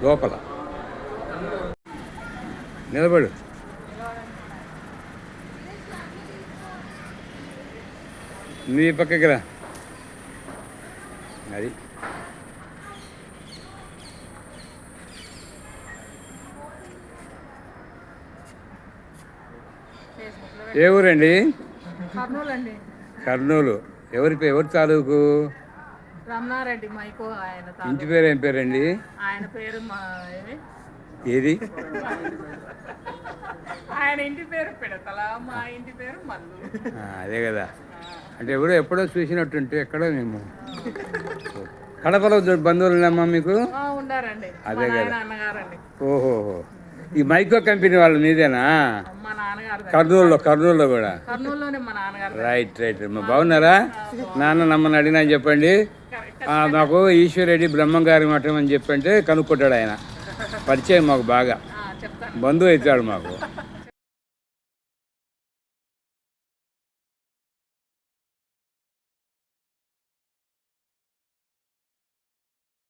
లోపల నిలబడు. నీ పక్కకి రా. అది ఏ ఊరండి? కర్నూలు. ఎవరి తాలూకు? రమణారెడ్డి మైకో. ఆయన ఇంటి పేరు ఏం పేరండి? ఆయన పేరు ఏది? ఆయన ఇంటి పేరు పిడతల, మా ఇంటి పేరు మల్లు. అదే కదా. అంటే ఎప్పుడో చూసినట్టుంటే ఎక్కడో మేము కడపలో బంధువులు ఉన్నామా మీకు? ఉండారండి. అదే కదా. అన్నగారండి. ఓహోహో. ఈ మైకో కంపెనీ వాళ్ళు మీదేనా? మా నాన్నగారు. కర్నూలులో కూడా? కర్నూలులోనే మా నాన్నగారు. రైట్. బాగున్నారా? నాన్న నమ్మని అడిగినా చెప్పండి. మాకు ఈశ్వరెడ్డి బ్రహ్మంగారి మఠం అని చెప్పంటే కనుక్కుంటాడు ఆయన. పరిచయం మాకు బాగా. బంధువు అవుతాడు మాకు.